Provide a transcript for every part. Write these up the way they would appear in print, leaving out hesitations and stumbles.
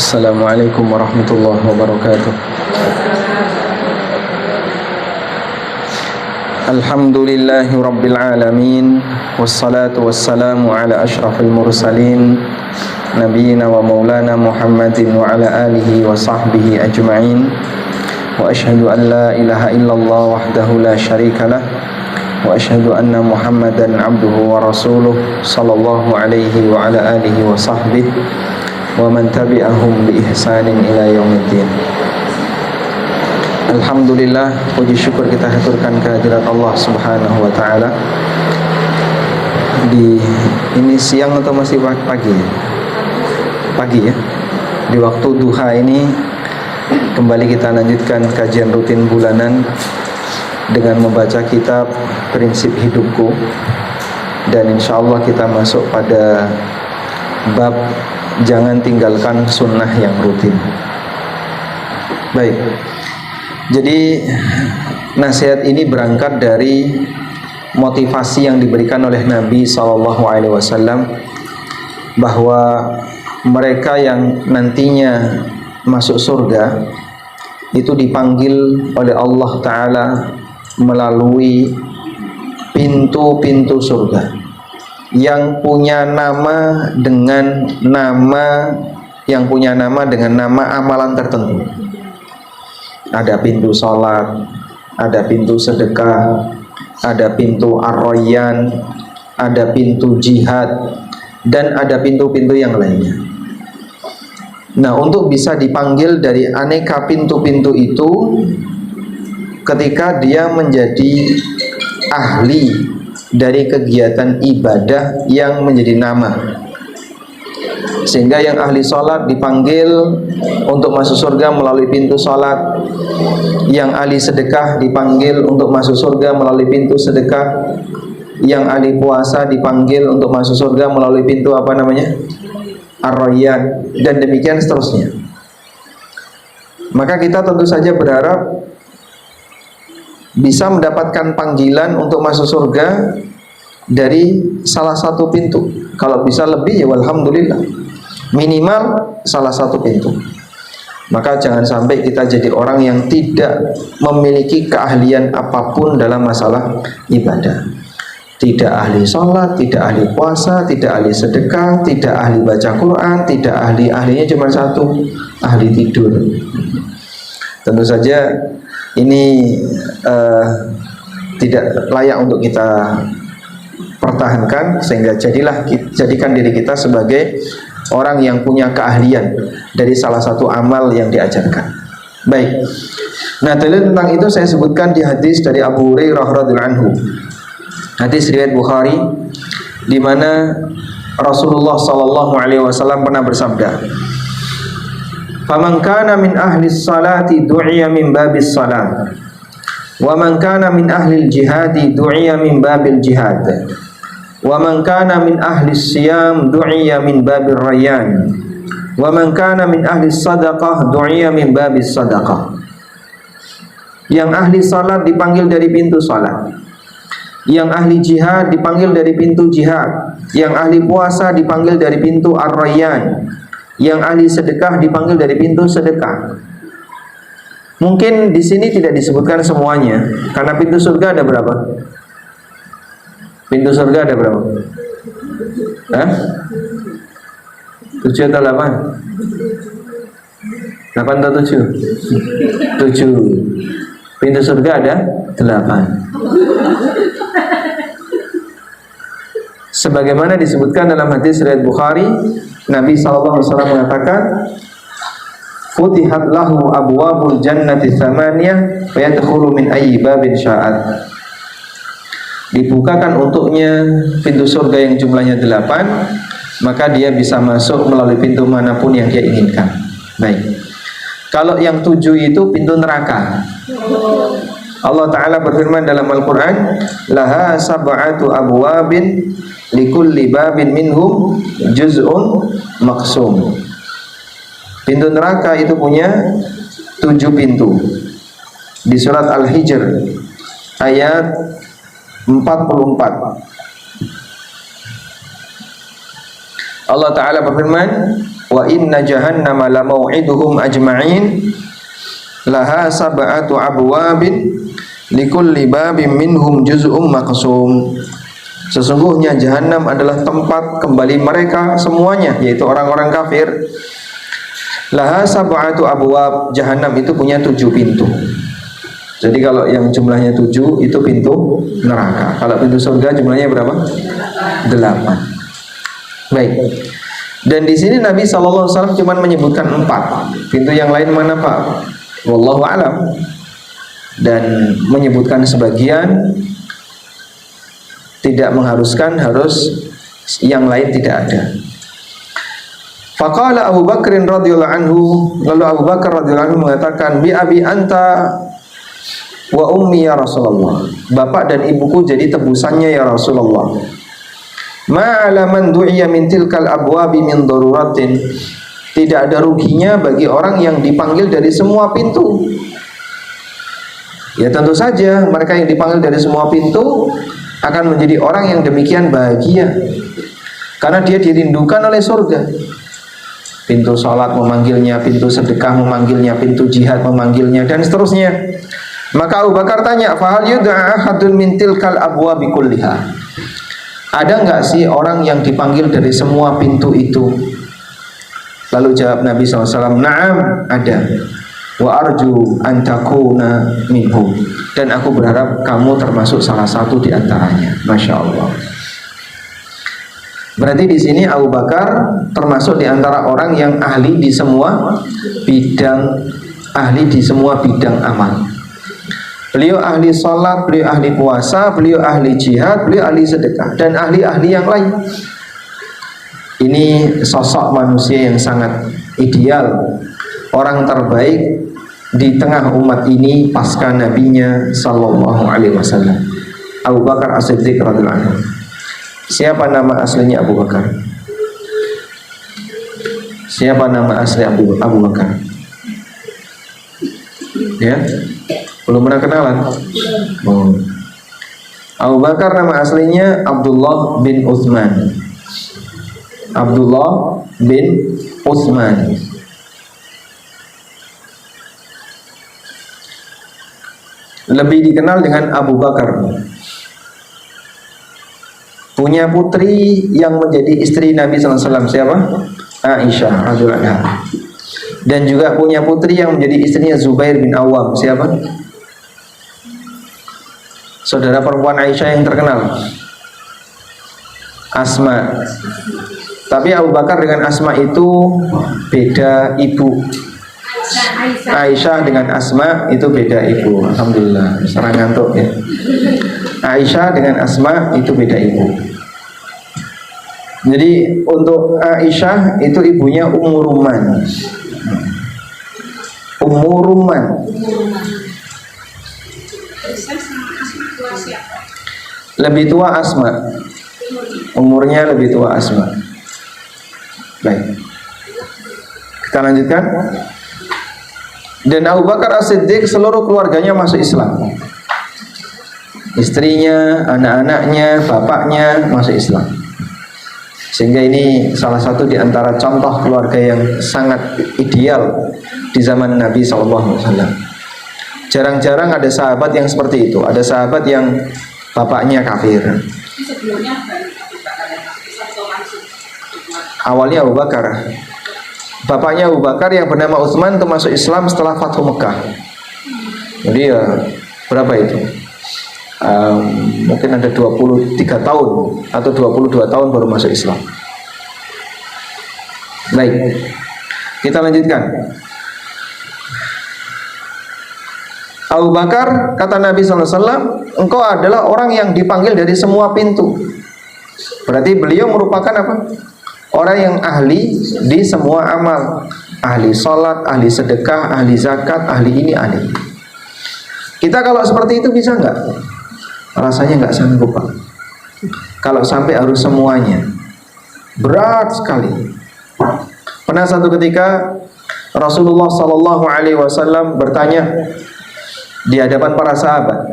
Assalamualaikum warahmatullahi wabarakatuh. Alhamdulillahi rabbil alamin, wassalatu wassalamu ala ashrafil mursalin, nabiyina wa maulana Muhammadin wa ala alihi wa sahbihi ajma'in. Wa ashhadu an la ilaha illallah wahdahu la syarika lah, wa ashhadu anna Muhammadan abduhu wa rasuluh sallallahu alaihi wa ala alihi wa sahbihi wa man tabi'ahum bi ihsanin ila yaumiddin. Alhamdulillah, puji syukur kita haturkan kehadirat Allah Subhanahu wa taala. Ini siang atau masih pagi? Pagi ya. Di waktu duha ini kembali kita lanjutkan kajian rutin bulanan dengan membaca kitab Prinsip Hidupku, dan insyaallah kita masuk pada bab jangan tinggalkan sunnah yang rutin. Baik, jadi nasihat ini berangkat dari motivasi yang diberikan oleh Nabi SAW, bahwa mereka yang nantinya masuk surga itu dipanggil oleh Allah Ta'ala melalui pintu-pintu surga yang punya nama dengan nama amalan tertentu. Ada pintu sholat, ada pintu sedekah, ada pintu ar-rayyan, ada pintu jihad, dan ada pintu-pintu yang lainnya. Nah, untuk bisa dipanggil dari aneka pintu-pintu itu, ketika dia menjadi ahli dari kegiatan ibadah yang menjadi nama, sehingga yang ahli sholat dipanggil untuk masuk surga melalui pintu sholat, yang ahli sedekah dipanggil untuk masuk surga melalui pintu sedekah, yang ahli puasa dipanggil untuk masuk surga melalui pintu ar-rayyan, dan demikian seterusnya. Maka kita tentu saja berharap bisa mendapatkan panggilan untuk masuk surga dari salah satu pintu. Kalau bisa lebih ya alhamdulillah, minimal salah satu pintu. Maka jangan sampai kita jadi orang yang tidak memiliki keahlian apapun dalam masalah ibadah. Tidak ahli sholat, tidak ahli puasa, tidak ahli sedekah, tidak ahli baca Quran, tidak ahlinya cuma satu, ahli tidur. Tentu saja ini tidak layak untuk kita pertahankan, sehingga jadikan diri kita sebagai orang yang punya keahlian dari salah satu amal yang diajarkan. Baik. Nah, dalil tentang itu saya sebutkan di hadis dari Abu Hurairah radhiyallahu anhu. Hadis riwayat Bukhari, di mana Rasulullah sallallahu alaihi wasallam pernah bersabda, "Faman kana min ahli salati du'iya min babis salat, wa man kana min ahli jihadi du'iya min babil jihad, wa man kana min ahli siyam du'iya min babir rayyan, wa man kana min ahli sadaqah du'iya min babis sadaqah." Yang ahli salat dipanggil dari pintu salat, yang ahli jihad dipanggil dari pintu jihad, yang ahli puasa dipanggil dari pintu ar-rayyan, yang ahli sedekah dipanggil dari pintu sedekah. Mungkin di sini tidak disebutkan semuanya, karena pintu surga ada berapa? Pintu surga ada berapa? 7 atau 8? 8 atau 7? 7. Pintu surga ada 8. Sebagaimana disebutkan dalam hadis riwayat Bukhari, Nabi SAW mengatakan, "Futihat lahu abwabul jannati tsamaniyah, wa yadkhulu min ayyi babin sya'at." Dibukakan untuknya pintu surga yang jumlahnya 8, maka dia bisa masuk melalui pintu manapun yang dia inginkan. Baik. Kalau yang 7 itu pintu neraka. Allah Ta'ala berfirman dalam Al-Quran, "Laha sab'atu abwabin likulli babin minhum juz'un maqsum." Pintu neraka itu punya 7 pintu. Di surat Al-Hijr ayat 44, Allah Ta'ala berfirman, wa inna jahannama la mau'iduhum ajma'in laha sab'atu abwabin likulli babin minhum juz'um maqsum. Sesungguhnya jahanam adalah tempat kembali mereka semuanya, yaitu orang-orang kafir. Laha sab'atu abwab, jahanam itu punya 7 pintu. Jadi kalau yang jumlahnya 7 itu pintu neraka. Kalau pintu surga jumlahnya berapa? 8. Baik. Dan di sini Nabi SAW cuma menyebutkan 4. Pintu yang lain mana Pak? Wallahu alam. Dan menyebutkan sebagian, tidak mengharuskan harus yang lain tidak ada. Faqala Abu Bakr radhiyallahu anhu, lalu Abu Bakar radhiyallahu anhu mengatakan, bi abi anta wa ummi ya Rasulullah, bapak dan ibuku jadi tebusannya ya Rasulullah. Ma'ala man du'iya min tilkal abwabi min daruratin, tidak ada ruginya bagi orang yang dipanggil dari semua pintu. Ya tentu saja mereka yang dipanggil dari semua pintu akan menjadi orang yang demikian bahagia, karena dia dirindukan oleh surga. Pintu sholat memanggilnya, pintu sedekah memanggilnya, pintu jihad memanggilnya, dan seterusnya. Maka Abu Bakar tanya, fahal yud'a ahadun min tilkal abwabi kulliha, ada enggak sih orang yang dipanggil dari semua pintu itu? Lalu jawab Nabi SAW, na'am, ada. Wa arju an takuna minhum, dan aku berharap kamu termasuk salah satu di antaranya. Masya Allah. Berarti di sini Abu Bakar termasuk di antara orang yang ahli di semua bidang, ahli di semua bidang amal. Beliau ahli sholat, beliau ahli puasa, beliau ahli jihad, beliau ahli sedekah, dan ahli-ahli yang lain. Ini sosok manusia yang sangat ideal, orang terbaik di tengah umat ini pasca nabinya sallallahu alaihi wasallam, Abu Bakar As-Siddiq radhiyallahu anhu. Siapa nama aslinya Abu Bakar? Siapa nama asli Abu Bakar? Ya, belum pernah kenalan. Abu Bakar nama aslinya Abdullah bin Utsman. Abdullah bin Utsman. Lebih dikenal dengan Abu Bakar. Punya putri yang menjadi istri Nabi SAW. Siapa? Aisyah radhiyallahu anha. Dan juga punya putri yang menjadi istrinya Zubair bin Awam. Siapa? Saudara perempuan Aisyah yang terkenal, Asma. Tapi Abu Bakar dengan Asma itu beda ibu. Aisyah dengan Asma itu beda ibu. Alhamdulillah, serang ngantuk ya. Aisyah dengan Asma itu beda ibu. Jadi untuk Aisyah itu ibunya Ummu Ruman. Ummu Ruman. Lebih tua Asma. Umurnya lebih tua Asma. Baik, kita lanjutkan. Dan Abu Bakar As-Siddiq seluruh keluarganya masuk Islam. Istrinya, anak-anaknya, bapaknya masuk Islam. Sehingga ini salah satu di antara contoh keluarga yang sangat ideal di zaman Nabi SAW. Jarang-jarang ada sahabat yang seperti itu. Ada sahabat yang bapaknya kafir. Awalnya Abu Bakar. Bapaknya Abu Bakar yang bernama Utsman itu masuk Islam setelah Fathu Mekah. Jadi ya berapa itu? Mungkin ada 23 tahun atau 22 tahun baru masuk Islam. Baik, kita lanjutkan. Abu Bakar, kata Nabi SAW, engkau adalah orang yang dipanggil dari semua pintu. Berarti beliau merupakan apa? Orang yang ahli di semua amal. Ahli sholat, ahli sedekah, ahli zakat, ahli ini, ahli. Kita kalau seperti itu bisa nggak? Rasanya nggak sanggup Pak. Kalau sampai harus semuanya, berat sekali. Pernah satu ketika Rasulullah SAW bertanya di hadapan para sahabat,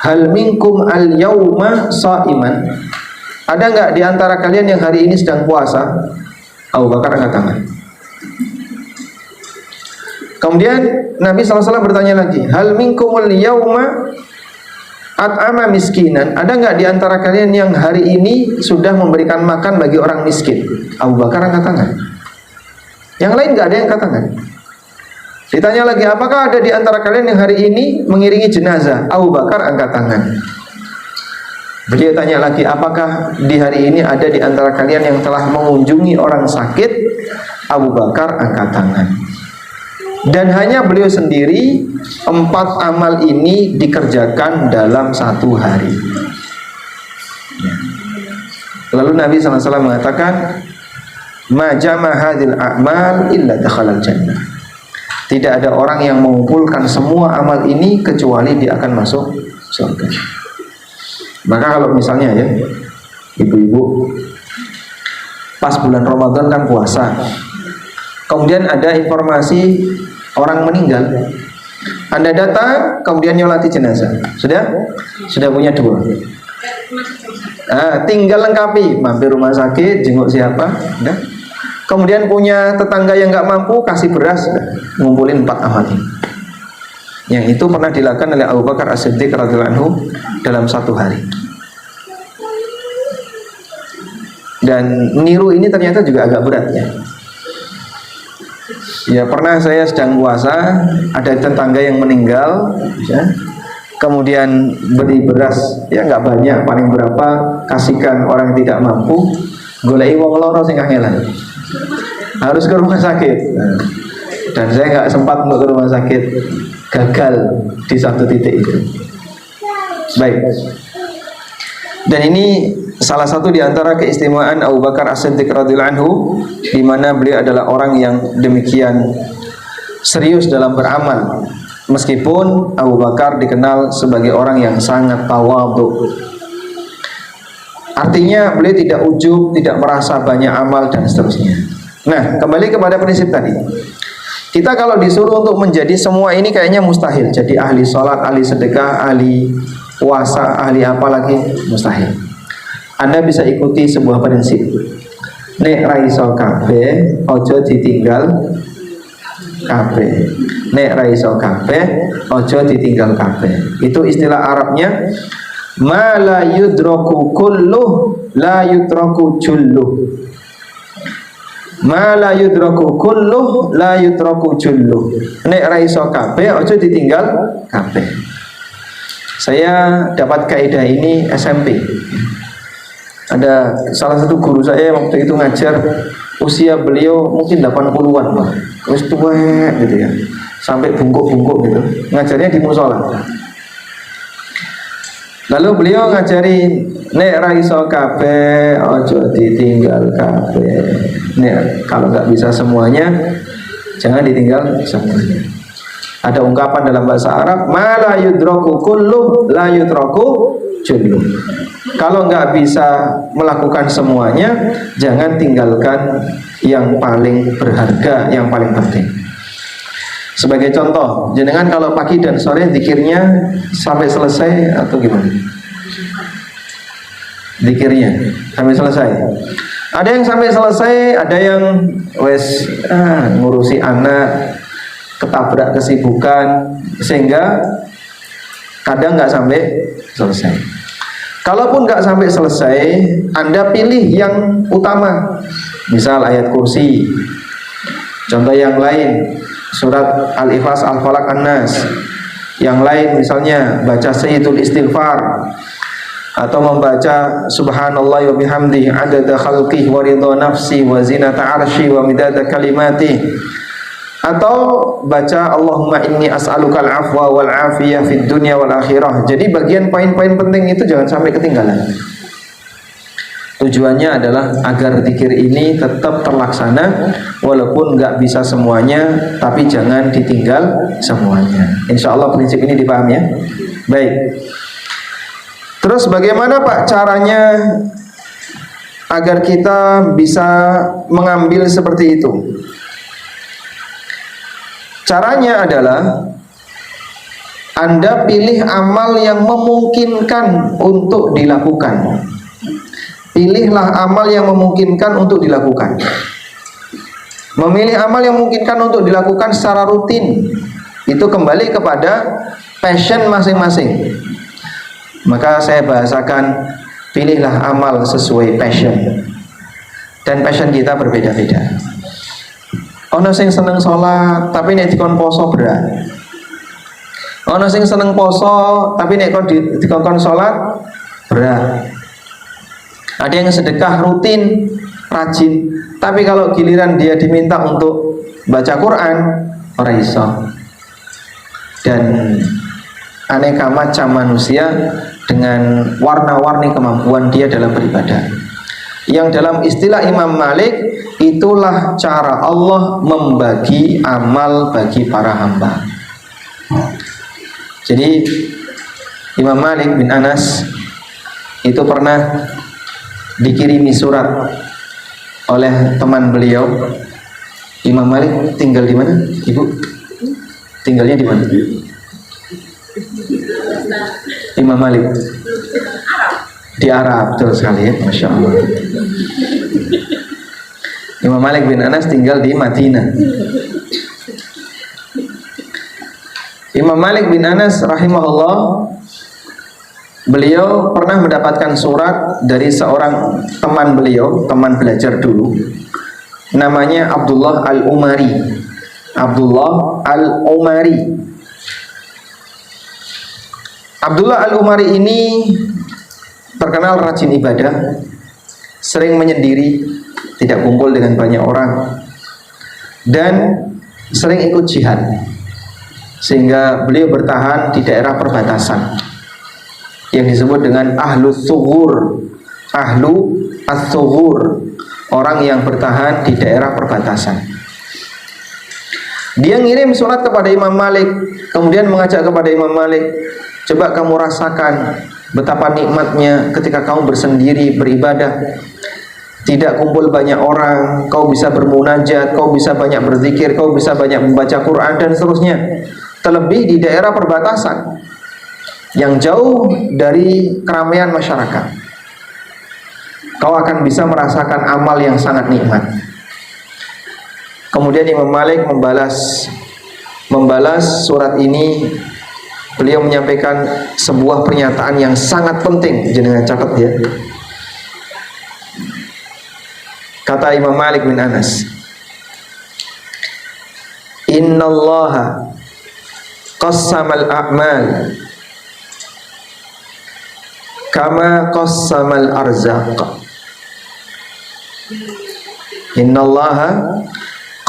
hal minkum al yauma shaiman, ada nggak di antara kalian yang hari ini sedang puasa? Abu Bakar angkat tangan. Kemudian Nabi SAW bertanya lagi, hal minkumul yauma at'ama miskinan, ada nggak di antara kalian yang hari ini sudah memberikan makan bagi orang miskin? Abu Bakar angkat tangan. Yang lain nggak ada yang angkat tangan. Ditanya lagi, apakah ada di antara kalian yang hari ini mengiringi jenazah? Abu Bakar angkat tangan. Beliau tanya lagi, apakah di hari ini ada di antara kalian yang telah mengunjungi orang sakit? Abu Bakar angkat tangan. Dan hanya beliau sendiri 4 amal ini dikerjakan dalam 1 hari. Lalu Nabi SAW mengatakan, ma jama hadil a'mal illa dakhalal jannah. Tidak ada orang yang mengumpulkan semua amal ini kecuali dia akan masuk surga. Maka kalau misalnya ya, ibu-ibu pas bulan Ramadan kan puasa, kemudian ada informasi orang meninggal, Anda datang kemudian nyolati jenazah, sudah punya 2. Tinggal lengkapi, mampir rumah sakit, jenguk siapa, udah. Kemudian punya tetangga yang nggak mampu, kasih beras, ngumpulin 4 amal ini. Yang itu pernah dilakukan oleh Abu Bakar As-Siddiq radhiyallahu anhu dalam 1 hari. Dan niru ini ternyata juga agak berat ya. Ya, pernah saya sedang puasa, ada tetangga yang meninggal, ya. Kemudian beri beras, ya nggak banyak, paling berapa, kasihkan orang yang tidak mampu. Goleki wong loro sing kangelan. Harus ke rumah sakit. Dan saya nggak sempat untuk ke rumah sakit, gagal di 1 titik itu. Baik. Dan ini salah satu di antara keistimewaan Abu Bakar As-Siddiq radhiyallahu anhu, di mana beliau adalah orang yang demikian serius dalam beramal. Meskipun Abu Bakar dikenal sebagai orang yang sangat tawadhu. Artinya beliau tidak ujub, tidak merasa banyak amal dan seterusnya. Nah, kembali kepada prinsip tadi. Kita kalau disuruh untuk menjadi semua ini kayaknya mustahil. Jadi ahli sholat, ahli sedekah, ahli puasa, ahli apa lagi, mustahil. Anda bisa ikuti sebuah prinsip. Nek ra iso kabeh, ojo ditinggal kabeh. Nek ra iso kabeh, ojo ditinggal kabeh. Itu istilah Arabnya, ma la yudraku kulluh la yudraku julluh. Ma la yudraku kulluh la yudraku julluh. Nek ra iso kabeh, ojo ditinggal kabeh. Saya dapat kaidah ini SMP. Ada salah satu guru saya waktu itu ngajar, usia beliau mungkin 80-an, Pak. Wis tua gitu ya. Sampai bungkuk-bungkuk gitu. Ngajarnya di musola. Lalu beliau ngajari, nek ra iso kabeh aja ditinggal kabeh. Nek kalau nggak bisa semuanya, jangan ditinggal semuanya. Ada ungkapan dalam bahasa Arab, ma la yudraku kulluh la yudraku julluh. Kalau nggak bisa melakukan semuanya, jangan tinggalkan yang paling berharga, yang paling penting. Sebagai contoh, jenengan kalau pagi dan sore zikirnya sampai selesai atau gimana? Zikirnya sampai selesai. Ada yang sampai selesai, ada yang wes ngurusi anak, ketabrak kesibukan, sehingga kadang nggak sampai selesai. Kalaupun nggak sampai selesai, Anda pilih yang utama. Misal ayat kursi. Contoh yang lain, surat Al-Ikhlas, Al-Falaq, An-Nas. Yang lain misalnya baca Sayyidul Istighfar, atau membaca Subhanallah wa bihamdi adada khalqih wa ridha nafsi wa zinata arsy wa midada kalimati, atau baca Allahumma inni as'alukal afwa wal afiyah fid dunya wal akhirah. Jadi bagian poin-poin penting itu jangan sampai ketinggalan. Tujuannya adalah agar zikir ini tetap terlaksana, walaupun nggak bisa semuanya, tapi jangan ditinggal semuanya. Insya Allah prinsip ini dipahami ya. Baik. Terus bagaimana Pak caranya agar kita bisa mengambil seperti itu? Caranya adalah Anda pilih amal yang memungkinkan untuk dilakukan. Pilihlah amal yang memungkinkan untuk dilakukan. Memilih amal yang memungkinkan untuk dilakukan secara rutin, itu kembali kepada passion masing-masing. Maka saya bahasakan, pilihlah amal sesuai passion. Dan passion kita berbeda-beda. Ono sing seneng sholat, tapi nek dikon poso berat. Ono sing seneng poso, tapi nek dikon sholat berat. Ada yang sedekah rutin, rajin, tapi kalau giliran dia diminta untuk baca Quran, ora iso. Dan aneka macam manusia dengan warna-warni kemampuan dia dalam beribadah. Yang dalam istilah Imam Malik, itulah cara Allah membagi amal bagi para hamba. Jadi Imam Malik bin Anas itu pernah dikirimi surat oleh teman beliau. Imam Malik tinggal di mana, Ibu? Tinggalnya di mana? Imam Malik di Arab, betul sekali ya, Masya Allah. Imam Malik bin Anas tinggal di Madinah. Imam Malik bin Anas rahimahullah, beliau pernah mendapatkan surat dari seorang teman beliau, teman belajar dulu, namanya Abdullah Al-Umari. Abdullah Al-Umari. Abdullah Al-Umari ini terkenal rajin ibadah, sering menyendiri, tidak kumpul dengan banyak orang, dan sering ikut jihad, sehingga beliau bertahan di daerah perbatasan yang disebut dengan ahlu thughur, ahlu ats-thughur, orang yang bertahan di daerah perbatasan. Dia ngirim surat kepada Imam Malik, kemudian mengajak kepada Imam Malik, coba kamu rasakan betapa nikmatnya ketika kamu bersendiri beribadah, tidak kumpul banyak orang, kau bisa bermunajat, kau bisa banyak berzikir, kau bisa banyak membaca Quran dan seterusnya. Terlebih di daerah perbatasan yang jauh dari keramaian masyarakat, kau akan bisa merasakan amal yang sangat nikmat. Kemudian Imam Malik membalas surat ini. Beliau menyampaikan sebuah pernyataan yang sangat penting, jenengan catat ya. Kata Imam Malik bin Anas, Innallaha qassamal a'mal kama qassamal arzaq. Innallaha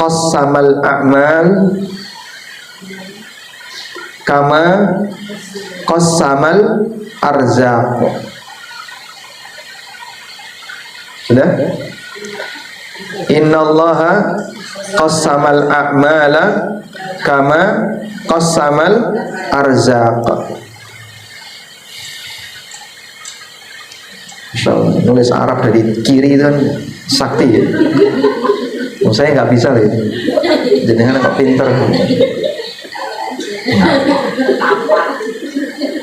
qassamal a'mal kama qassamal arzaq. Sudah? Innallaha qassamal a'mala kama qassamal arzaq. Insyaallah, nulis Arab dari kiri itu kan sakti ya. Saya nggak bisa loh itu. Jenengan kok pinter.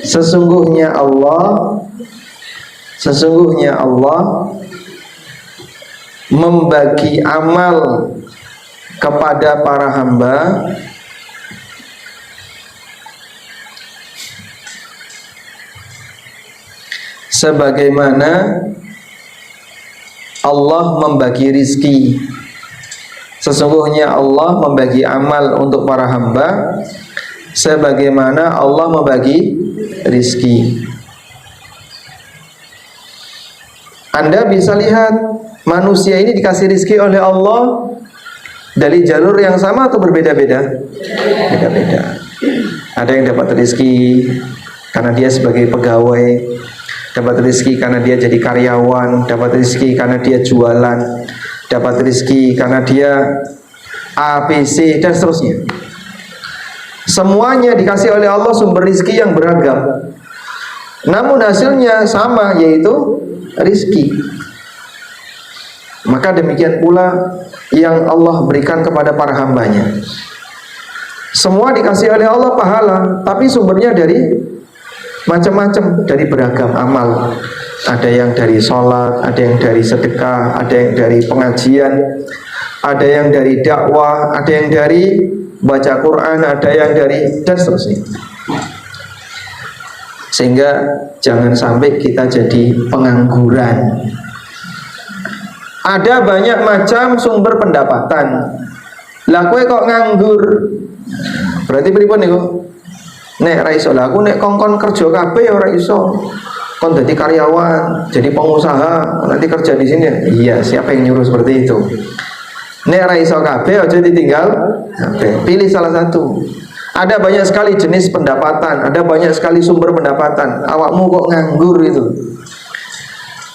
Sesungguhnya Allah membagi amal kepada para hamba sebagaimana Allah membagi rizki. Sesungguhnya Allah membagi amal untuk para hamba sebagaimana Allah membagi rizki. Anda bisa lihat manusia ini dikasih rizki oleh Allah dari jalur yang sama atau berbeda-beda? Beda-beda. Ada yang dapat rizki karena dia sebagai pegawai, dapat rizki karena dia jadi karyawan, dapat rizki karena dia jualan, dapat rizki karena dia ABC dan seterusnya. Semuanya dikasih oleh Allah sumber rizki yang beragam, namun hasilnya sama, yaitu rizki. Maka demikian pula yang Allah berikan kepada para hambanya. Semua dikasih oleh Allah pahala, tapi sumbernya dari macam-macam, dari beragam amal. Ada yang dari sholat, ada yang dari sedekah, ada yang dari pengajian, ada yang dari dakwah, ada yang dari baca Quran, ada yang dari dan seterusnya. Sehingga jangan sampai kita jadi pengangguran. Ada banyak macam sumber pendapatan. Lah kowe kok nganggur? Berarti pripun niku? Nek ra iso lah aku nek kongkon kerja kabeh ya ora iso. Kon jadi karyawan, jadi pengusaha, nanti kerja di sini. Iya, siapa yang nyuruh seperti itu? Nek ra iso kabeh aja ditinggal kabeh. Pilih salah satu. Ada banyak sekali jenis pendapatan, ada banyak sekali sumber pendapatan. Awakmu kok nganggur itu?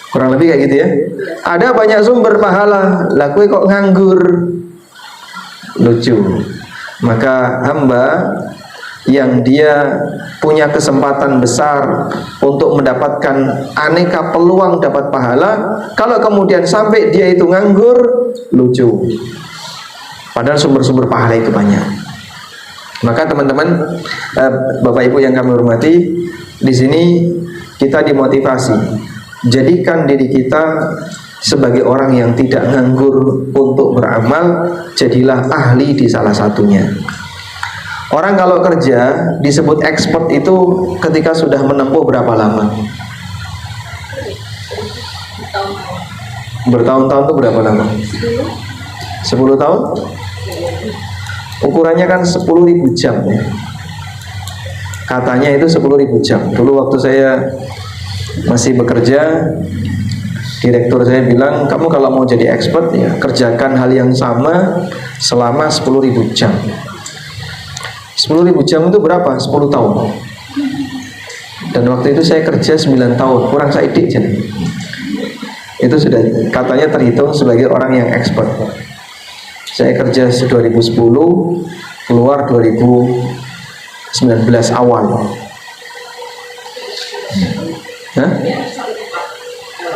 Kurang lebih kayak gitu ya. Ada banyak sumber pahala, lah kowe kok nganggur? Lucu. Maka hamba yang dia punya kesempatan besar untuk mendapatkan aneka peluang dapat pahala, kalau kemudian sampai dia itu nganggur, lucu. Padahal sumber-sumber pahala itu banyak. Maka teman-teman, Bapak Ibu yang kami hormati, di sini kita dimotivasi, jadikan diri kita sebagai orang yang tidak nganggur untuk beramal, jadilah ahli di salah satunya. Orang kalau kerja disebut expert itu ketika sudah menempuh berapa lama? Bertahun-tahun itu berapa lama? 10 tahun? Ukurannya kan 10.000 jam ya. Katanya itu 10.000 jam. Dulu waktu saya masih bekerja, direktur saya bilang, kamu kalau mau jadi expert ya kerjakan hal yang sama selama 10.000 jam. 10.000 jam itu berapa? 10 tahun. Dan waktu itu saya kerja 9 tahun, kurang saidik jadi. Itu sudah katanya terhitung sebagai orang yang expert. Saya kerja 2010, keluar 2019 awal. Hah?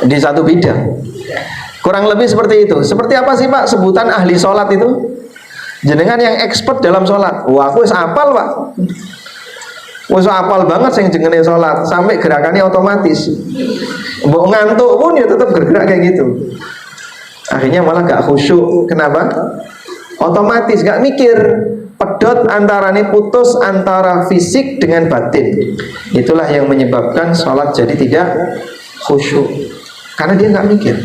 Di satu bidang. Kurang lebih seperti itu. Seperti apa sih Pak sebutan ahli sholat itu? Jenengan yang expert dalam sholat. Wah, aku wis apal Pak. Wis apal banget sing jenenge sholat, sampai gerakannya otomatis. Mbok ngantuk pun ya tetap bergerak kayak gitu. Akhirnya malah gak khusyuk. Kenapa? Otomatis gak mikir. Pedot antaranya putus antara fisik dengan batin. Itulah yang menyebabkan sholat jadi tidak khusyuk. Karena dia gak mikir.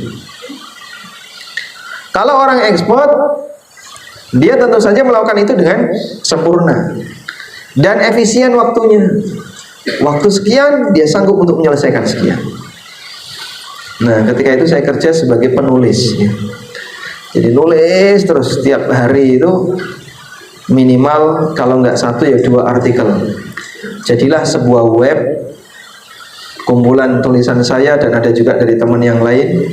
Kalau orang ekspor, dia tentu saja melakukan itu dengan sempurna dan efisien waktunya. Waktu sekian dia sanggup untuk menyelesaikan sekian. Nah, ketika itu saya kerja sebagai penulis ya. Jadi nulis terus setiap hari itu minimal kalau nggak 1 ya 2 artikel. Jadilah sebuah web kumpulan tulisan saya dan ada juga dari teman yang lain.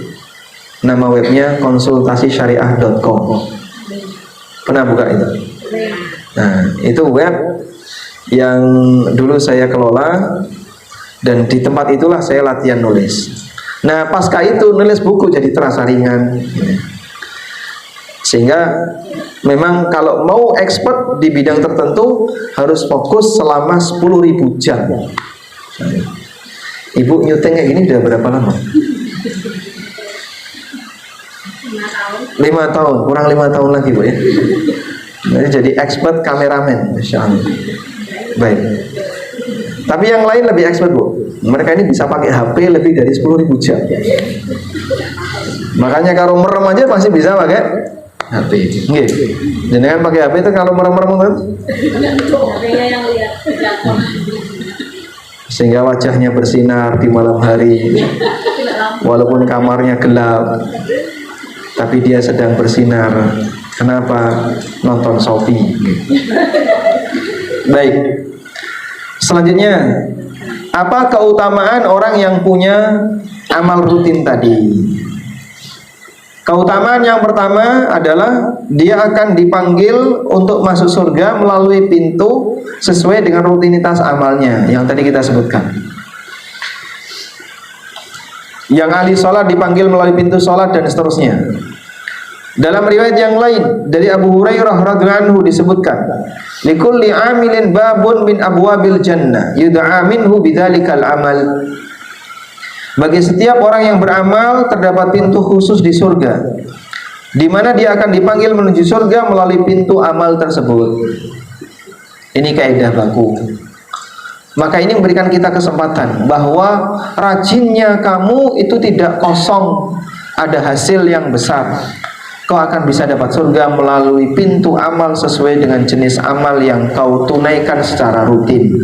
Nama webnya konsultasisyariah.com. Pernah buka itu? Nah, itu web yang dulu saya kelola dan di tempat itulah saya latihan nulis. Nah, pasca itu nulis buku jadi terasa ringan. Sehingga memang kalau mau expert di bidang tertentu harus fokus selama 10.000 jam. Ibu nyuting kayak gini udah berapa lama? 5 tahun, kurang 5 tahun lagi Bu ya. Jadi expert kameramen, Masya Allah. Baik. Tapi yang lain lebih expert Bu. Mereka ini bisa pakai HP lebih dari 10.000 jam. Makanya kalau merem aja masih bisa pakai HP. Nggih. Jenengan pakai HP itu kalau merem-merem kan? Sehingga wajahnya bersinar di malam hari. Walaupun kamarnya gelap, tapi dia sedang bersinar. Kenapa? Nonton Shopee. Baik. Selanjutnya, apa keutamaan orang yang punya amal rutin tadi? Keutamaan yang pertama adalah dia akan dipanggil untuk masuk surga melalui pintu sesuai dengan rutinitas amalnya yang tadi kita sebutkan. Yang ahli sholat dipanggil melalui pintu sholat dan seterusnya. Dalam riwayat yang lain dari Abu Hurairah radhiyallahu anhu disebutkan, likulli amilin babun min abwabil jannah yud'a minhu bidzalikal amal. Bagi setiap orang yang beramal terdapat pintu khusus di surga di mana dia akan dipanggil menuju surga melalui pintu amal tersebut. Ini kaidah baku. Maka ini memberikan kita kesempatan bahwa rajinnya kamu itu tidak kosong, ada hasil yang besar. Kau akan bisa dapat surga melalui pintu amal sesuai dengan jenis amal yang kau tunaikan secara rutin.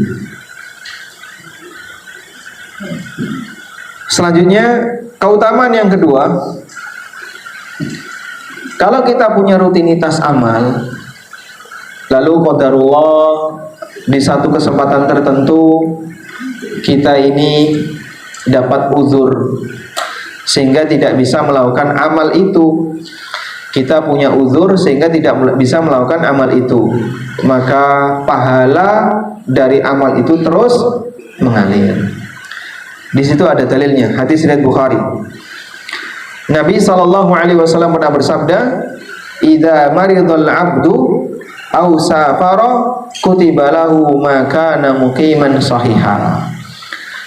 Selanjutnya, keutamaan yang kedua, kalau kita punya rutinitas amal, lalu qadarullah di satu kesempatan tertentu kita ini dapat uzur sehingga tidak bisa melakukan amal itu. Kita punya uzur sehingga tidak bisa melakukan amal itu, maka pahala dari amal itu terus mengalir. Di situ ada dalilnya, hadis riwayat Bukhari. Nabi SAW pernah bersabda, "Idza maridul 'abdu aw safara kutiba lahu ma kana muqiman sahiha."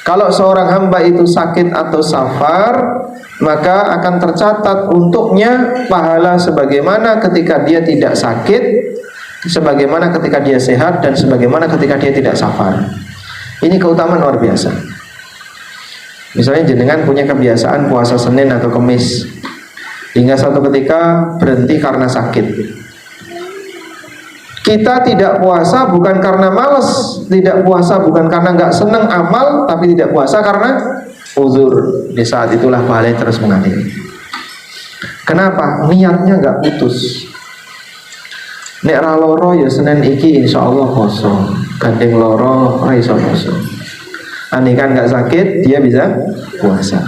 Kalau seorang hamba itu sakit atau safar, maka akan tercatat untuknya pahala sebagaimana ketika dia tidak sakit, sebagaimana ketika dia sehat, dan sebagaimana ketika dia tidak safar. Ini keutamaan luar biasa. Misalnya jenengan punya kebiasaan puasa Senin atau Kamis, hingga suatu ketika berhenti karena sakit. Kita tidak puasa bukan karena malas, tidak puasa bukan karena nggak seneng amal, tapi tidak puasa karena uzur. Di saat itulah pahalanya terus mengalir. Kenapa? Niatnya nggak putus. Nek ra loro ya Senin iki insya Allah kosong, gandeng loro ra iso kosong. Andai kan nggak sakit, dia bisa puasa.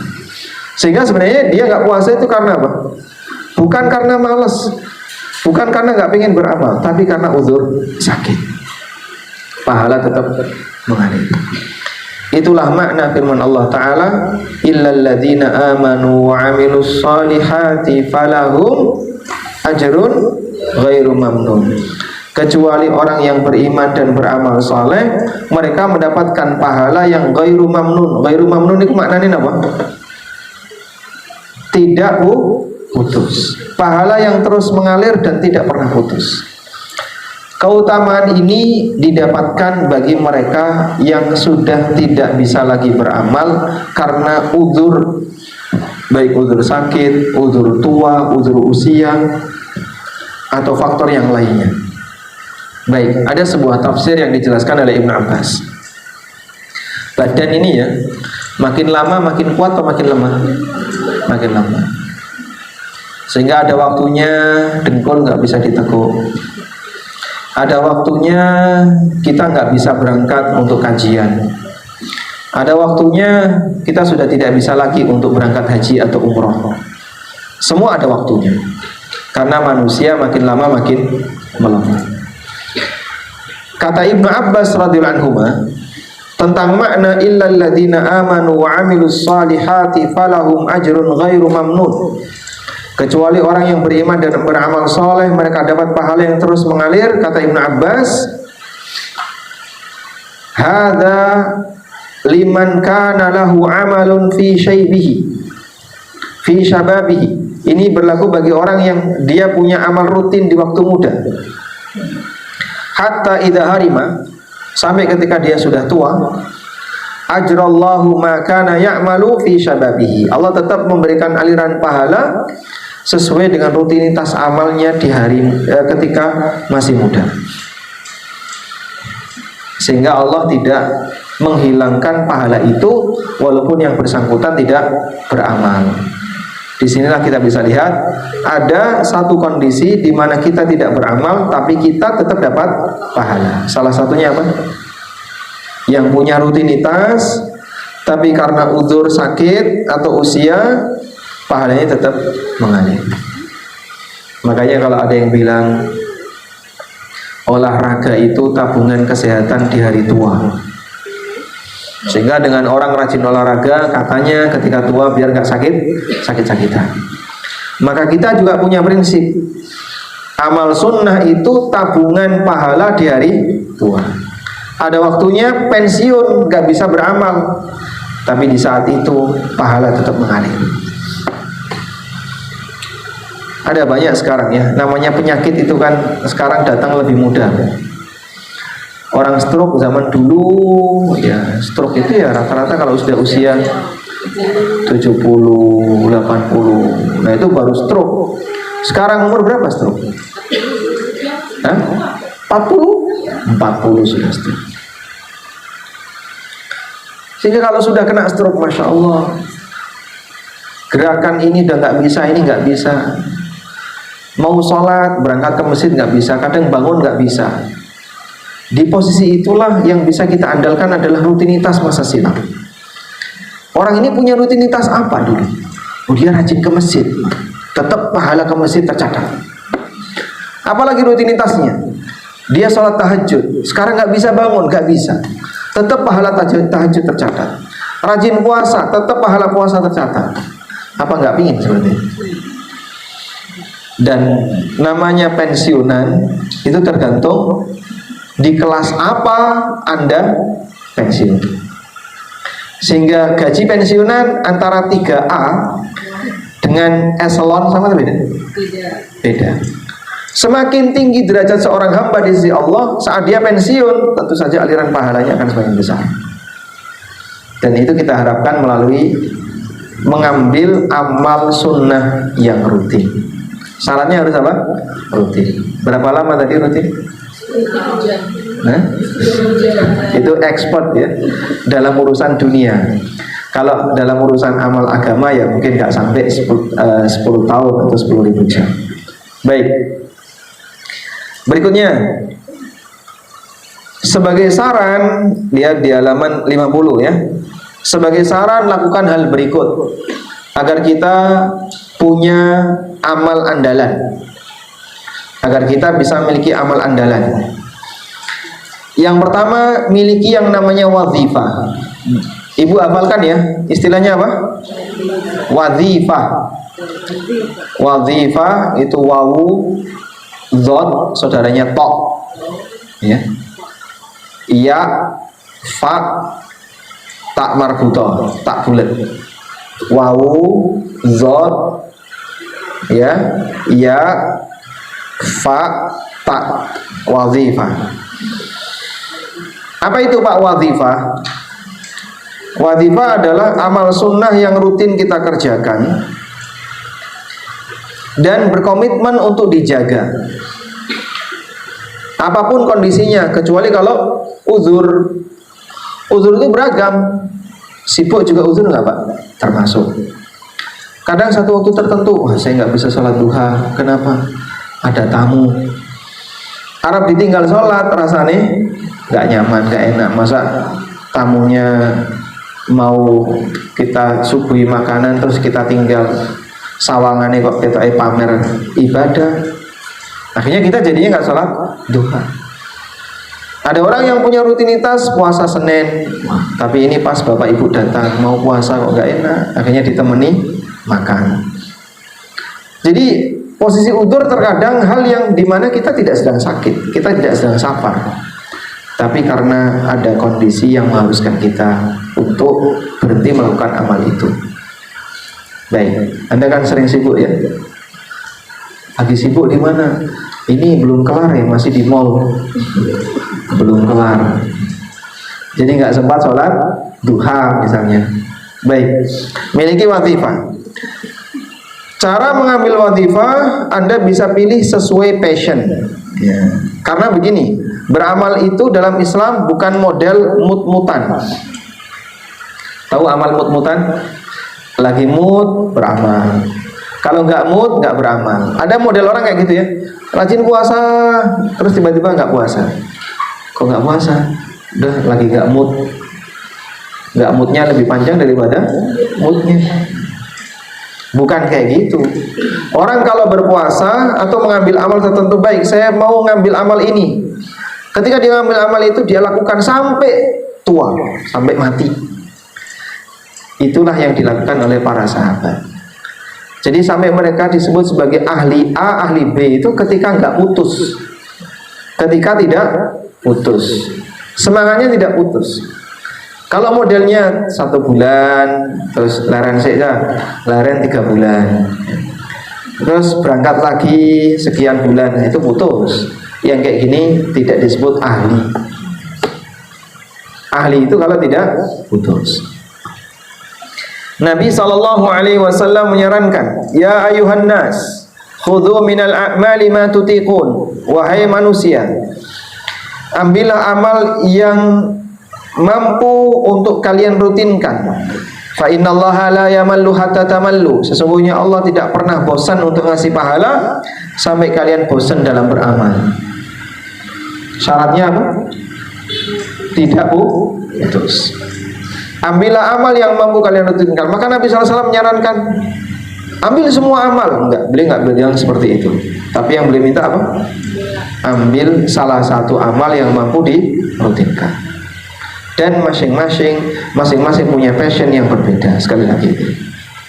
Sehingga sebenarnya dia nggak puasa itu karena apa? Bukan karena malas, bukan karena nggak pengen beramal, tapi karena uzur sakit. Pahala tetap mengalir. Itulah makna firman Allah Ta'ala, illal ladzina amanu wa amilus solihati falahum ajrun ghairu mamnun. Kecuali orang yang beriman dan beramal soleh, mereka mendapatkan pahala yang ghairu mamnun. Ghairu mamnun itu maknanya apa? Tidak putus. Pahala yang terus mengalir dan tidak pernah putus. Keutamaan ini didapatkan bagi mereka yang sudah tidak bisa lagi beramal karena uzur, baik uzur sakit, uzur tua, uzur usia, atau faktor yang lainnya. Baik, ada sebuah tafsir yang dijelaskan oleh Ibnu Abbas. Badan ini ya, makin lama makin kuat atau makin lemah? Makin lama. Sehingga ada waktunya dengkul nggak bisa ditekuk. Ada waktunya kita nggak bisa berangkat untuk kajian. Ada waktunya kita sudah tidak bisa lagi untuk berangkat haji atau umroh. Semua ada waktunya. Karena manusia makin lama makin melemah. Kata Ibnu Abbas radhiyallahu anhu tentang makna illal ladzina amanu wa amilus solihati falahum ajrun ghairu mamnun. Kecuali orang yang beriman dan beramal soleh, mereka dapat pahala yang terus mengalir. Kata Ibnu Abbas, hadza liman kana lahu amalun fi syaibihi fi syababihi. Ini berlaku bagi orang yang dia punya amal rutin di waktu muda. Hatta idza harima, sampai ketika dia sudah tua, ajrallahu ma kana ya'malu fi syababihi. Allah tetap memberikan aliran pahala sesuai dengan rutinitas amalnya di hari ketika masih muda. Sehingga Allah tidak menghilangkan pahala itu walaupun yang bersangkutan tidak beramal. Disinilah kita bisa lihat ada satu kondisi di mana kita tidak beramal tapi kita tetap dapat pahala. Salah satunya apa? Yang punya rutinitas tapi karena uzur sakit atau usia, pahalanya tetap mengalir. Makanya kalau ada yang bilang olahraga itu tabungan kesehatan di hari tua, sehingga dengan orang rajin olahraga katanya ketika tua biar nggak sakit-sakitan. Maka kita juga punya prinsip, amal sunnah itu tabungan pahala di hari tua. Ada waktunya pensiun nggak bisa beramal, tapi di saat itu pahala tetap mengalir. Ada banyak sekarang ya, namanya penyakit itu kan sekarang datang lebih mudah. Orang stroke zaman dulu ya, stroke itu ya rata-rata kalau sudah usia 70, 80, nah itu baru stroke. Sekarang umur berapa stroke? Hah? 40 sudah stroke. Sehingga kalau sudah kena stroke, Masya Allah, gerakan ini udah nggak bisa, ini nggak bisa. Mau sholat, berangkat ke masjid nggak bisa, kadang bangun nggak bisa. Di posisi itulah yang bisa kita andalkan adalah rutinitas masa silam. Orang ini punya rutinitas apa dulu? Oh, dia rajin ke masjid, tetap pahala ke masjid tercatat. Apalagi rutinitasnya, dia sholat tahajud, sekarang nggak bisa bangun, nggak bisa, tetap pahala tahajud tercatat. Rajin puasa, tetap pahala puasa tercatat. Apa nggak pingin seperti itu? Dan namanya pensiunan itu tergantung di kelas apa Anda pensiun. Sehingga gaji pensiunan antara 3A dengan eselon sama beda? Beda. Semakin tinggi derajat seorang hamba di sisi Allah, saat dia pensiun, tentu saja aliran pahalanya akan semakin besar. Dan itu kita harapkan melalui mengambil amal sunnah yang rutin. Syaratnya harus apa? Rutin. Berapa lama tadi rutin? Nah, itu expert ya dalam urusan dunia. Kalau dalam urusan amal agama ya mungkin nggak sampai 10 tahun atau 10.000 jam. Baik. Berikutnya, sebagai saran, lihat di halaman 50 ya. Sebagai saran, lakukan hal berikut agar kita punya amal andalan, agar kita bisa memiliki amal andalan. Yang pertama, miliki yang namanya wazifah. Ibu hafalkan ya, istilahnya apa? Wazifah. Wazifah itu wawu, zot, saudaranya tok, ya. Iya, fa, tak marbutoh, tak bulat. Wawu, zot, ya, iya, fa, tak, wazifah. Apa itu Pak wazifah? Wazifah adalah amal sunnah yang rutin kita kerjakan dan berkomitmen untuk dijaga apapun kondisinya, kecuali kalau uzur. Uzur itu beragam. Sibuk juga uzur nggak Pak? Termasuk. Kadang satu waktu tertentu, wah saya nggak bisa sholat duha. Kenapa? Ada tamu. Arab ditinggal sholat, rasanya nggak nyaman, nggak enak. Masa tamunya mau kita suguhi makanan terus kita tinggal sawangannya kok kita pamer ibadah. Akhirnya kita jadinya nggak sholat duha. Ada orang yang punya rutinitas puasa Senin, tapi ini pas bapak ibu datang mau puasa kok nggak enak, akhirnya ditemani makan. Jadi posisi udzur terkadang hal yang dimana kita tidak sedang sakit, kita tidak sedang safar, tapi karena ada kondisi yang mengharuskan kita untuk berhenti melakukan amal itu. Baik, Anda kan sering sibuk ya. Lagi sibuk di mana? Ini belum kelar ya, masih di mall. Belum kelar. Jadi nggak sempat sholat duha misalnya. Baik, miliki wazifah. Cara mengambil wazifah Anda bisa pilih sesuai passion ya. Karena begini, beramal itu dalam Islam bukan model mut-mutan. Tahu amal mut-mutan? Lagi mood beramal, kalau nggak mood nggak beramal. Ada model orang kayak gitu ya, rajin puasa terus tiba-tiba nggak puasa. Kok nggak puasa? Udah lagi nggak mood. Nggak moodnya lebih panjang daripada moodnya. Bukan kayak gitu. Orang kalau berpuasa atau mengambil amal tertentu, baik saya mau ngambil amal ini, ketika dia ngambil amal itu dia lakukan sampai tua, sampai mati. Itulah yang dilakukan oleh para sahabat. Jadi sampai mereka disebut sebagai ahli A, ahli B itu ketika nggak putus, ketika tidak putus, semangatnya tidak putus. Kalau modelnya 1 bulan, terus leren saja, leren 3 bulan. terus berangkat lagi sekian bulan, itu putus. Yang kayak gini tidak disebut ahli. Ahli itu kalau tidak putus. Nabi SAW menyarankan, ya ayuhan nas, khudhu minal a'mali ma tutiqun. Wahai manusia, ambillah amal yang mampu untuk kalian rutinkan. Fa innallaha la yamallu hatta tamallu. Sesungguhnya Allah tidak pernah bosan untuk ngasih pahala sampai kalian bosan dalam beramal. Syaratnya apa? Tidak putus. Ambillah amal yang mampu kalian rutinkan. Maka Nabi SAW menyarankan, ambil semua amal. Beliau enggak bilang seperti itu. Tapi yang beliau minta apa? Ambil salah satu amal yang mampu dirutinkan. Dan masing-masing punya passion yang berbeda. Sekali lagi itu.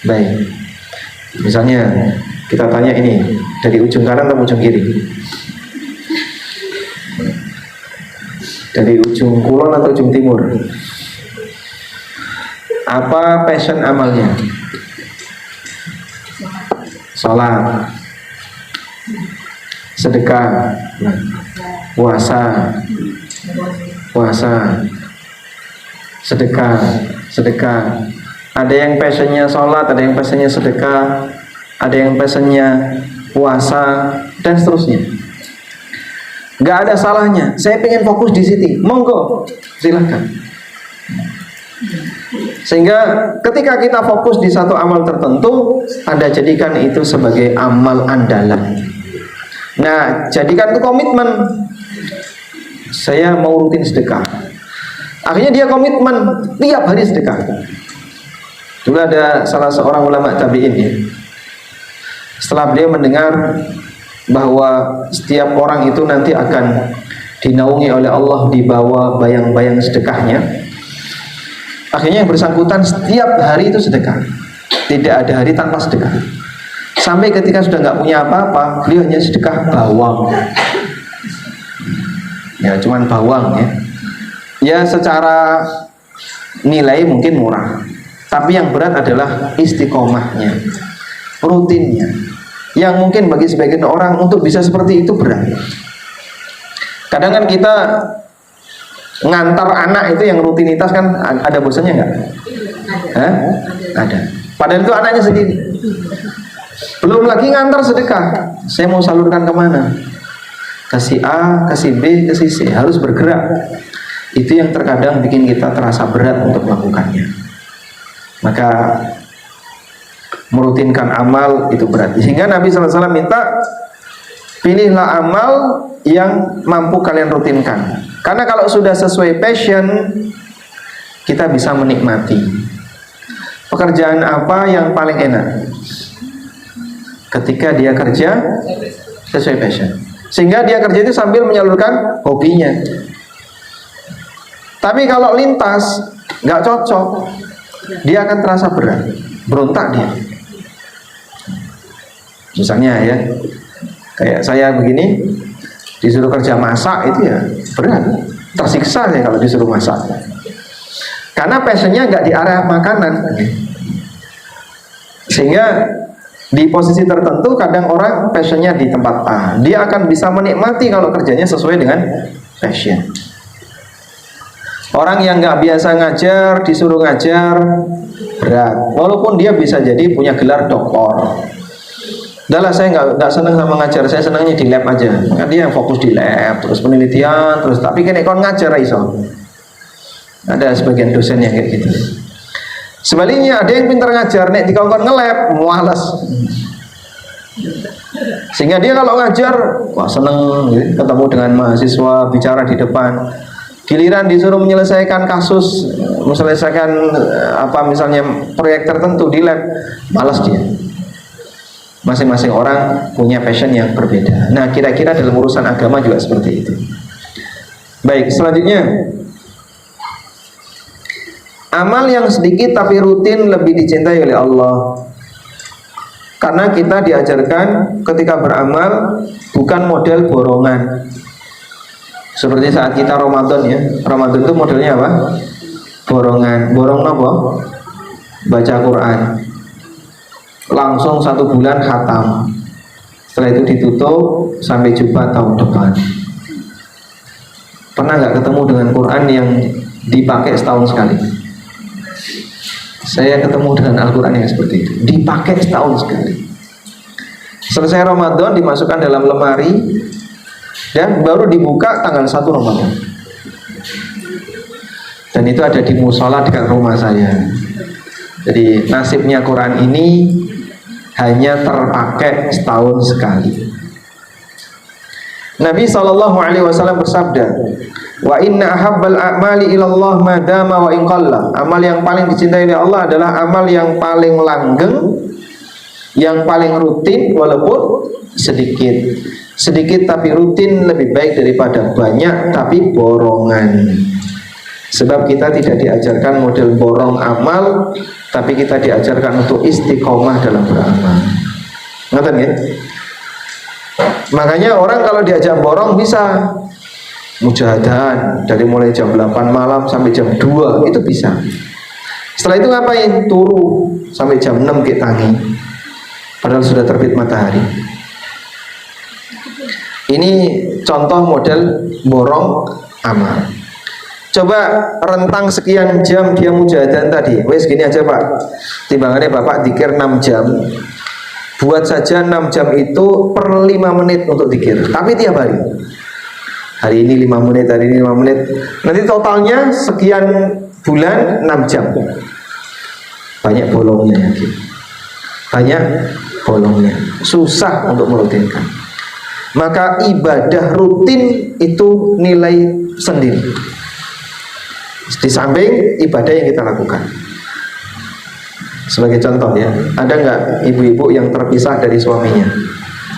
Baik. Misalnya kita tanya ini, dari ujung kanan atau ujung kiri? Dari ujung kulon atau ujung timur? Apa passion amalnya? Sholat, sedekah, puasa, sedekah. Ada yang passionnya sholat, ada yang passionnya sedekah, ada yang passionnya puasa, dan seterusnya. Gak ada salahnya. Saya pengen fokus di sini, monggo, silahkan. Sehingga ketika kita fokus di satu amal tertentu, Anda jadikan itu sebagai amal andalan. Nah, jadikan itu komitmen. Saya mau rutin sedekah. Akhirnya dia komitmen tiap hari sedekah. Dulu ada salah seorang ulama tabi'in ya. Setelah beliau mendengar bahwa setiap orang itu nanti akan dinaungi oleh Allah di bawah bayang-bayang sedekahnya, akhirnya yang bersangkutan setiap hari itu sedekah. Tidak ada hari tanpa sedekah. Sampai ketika sudah nggak punya apa-apa, beliau hanya sedekah bawang. Ya, cuman bawang ya. Ya, secara nilai mungkin murah, tapi yang berat adalah istiqomahnya, rutinnya. Yang mungkin bagi sebagian orang untuk bisa seperti itu berat. Kadang kan kita ngantar anak itu yang rutinitas kan ada bosannya nggak? Ada. Padahal itu anaknya sendiri. Belum lagi ngantar sedekah. Saya mau salurkan kemana? Ke si A, ke si B, ke si C. Harus bergerak. Itu yang terkadang bikin kita terasa berat untuk melakukannya. Maka merutinkan amal itu berat. Sehingga Nabi SAW minta, pilihlah amal yang mampu kalian rutinkan. Karena kalau sudah sesuai passion, kita bisa menikmati. Pekerjaan apa yang paling enak? Ketika dia kerja sesuai passion. Sehingga dia kerja itu sambil menyalurkan hobinya. Tapi kalau lintas nggak cocok, dia akan terasa berat, berontak dia. Misalnya ya, kayak saya begini, disuruh kerja masak itu ya berat, tersiksa saya kalau disuruh masak. Karena passionnya nggak di area makanan, sehingga di posisi tertentu kadang orang passionnya di tempat A, dia akan bisa menikmati kalau kerjanya sesuai dengan passion. Orang yang nggak biasa ngajar disuruh ngajar berat, walaupun dia bisa jadi punya gelar doktor. Udahlah, saya nggak senang sama ngajar, saya senangnya di lab aja. Maka dia yang fokus di lab, terus penelitian, terus tapi kene kon ngajar iso. Ada sebagian dosen yang kayak gitu. Sebaliknya ada yang pintar ngajar, nek dikongkon nge-lab mualas. Sehingga dia kalau ngajar wah seneng gitu, ketemu dengan mahasiswa, bicara di depan. Giliran disuruh menyelesaikan kasus, menyelesaikan misalnya proyek tertentu di lab, malas dia. Masing-masing orang punya passion yang berbeda. Nah, kira-kira dalam urusan agama juga seperti itu. Baik, selanjutnya, amal yang sedikit tapi rutin lebih dicintai oleh Allah. Karena kita diajarkan ketika beramal bukan model borongan. Seperti saat kita Ramadan ya. Ramadan itu modelnya apa? Borongan. Borong apa? Baca Quran. Langsung 1 bulan khatam. Setelah itu ditutup, sampai jumpa tahun depan. Pernah nggak ketemu dengan Quran yang dipakai setahun sekali? Saya ketemu dengan Al-Quran yang seperti itu, dipakai setahun sekali. Selesai Ramadan dimasukkan dalam lemari, dan baru dibuka tanggal 1 Ramadan. Dan itu ada di musola dekat rumah saya. Jadi nasibnya Quran ini hanya terpakai setahun sekali. Nabi SAW bersabda, wa inna ahabbal a'mali ilallah madama wa inqalla. Amal yang paling dicintai oleh Allah adalah amal yang paling langgeng, yang paling rutin walaupun sedikit. Sedikit tapi rutin lebih baik daripada banyak tapi borongan. Sebab kita tidak diajarkan model borong amal, tapi kita diajarkan untuk istiqomah dalam beramal. Ngerti ya? Makanya orang kalau diajak borong bisa mujahadan dari mulai jam 8 malam sampai jam 2 itu bisa. Setelah itu ngapain? Turu sampai jam 6 ke tangi. Padahal sudah terbit matahari. Ini contoh model borong amal. Coba rentang sekian jam dia mujahadan tadi. Wes gini aja Pak, timbangannya Bapak dikir 6 jam. Buat saja 6 jam itu per 5 menit untuk dikir. Tapi tiap hari. Hari ini 5 menit, hari ini 5 menit. Nanti totalnya sekian bulan 6 jam. Banyak bolongnya ya. Banyak bolongnya. Susah untuk merutinkan. Maka ibadah rutin itu nilai sendiri. Di samping ibadah yang kita lakukan. Sebagai contoh ya, ada nggak ibu-ibu yang terpisah dari suaminya?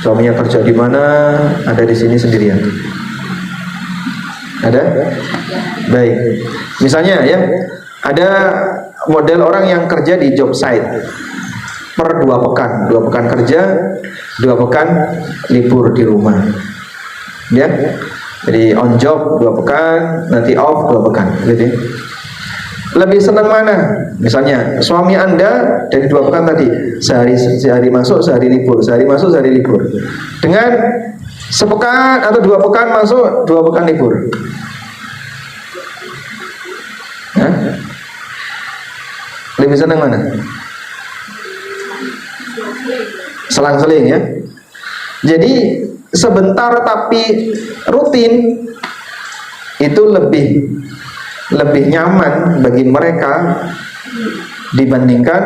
Suaminya kerja di mana, ada di sini sendirian? Ada? Baik. Misalnya ya, ada model orang yang kerja di job site per 2 pekan, 2 pekan kerja, 2 pekan libur di rumah. Ya, jadi on job 2 pekan, nanti off 2 pekan, gitu ya. Lebih senang mana? Misalnya suami Anda dari 2 pekan tadi, sehari masuk, sehari libur, sehari masuk, sehari libur. Dengan sepekan atau 2 pekan masuk, 2 pekan libur. Hah? Lebih senang mana? Selang-seling ya. Jadi sebentar tapi rutin itu lebih nyaman bagi mereka dibandingkan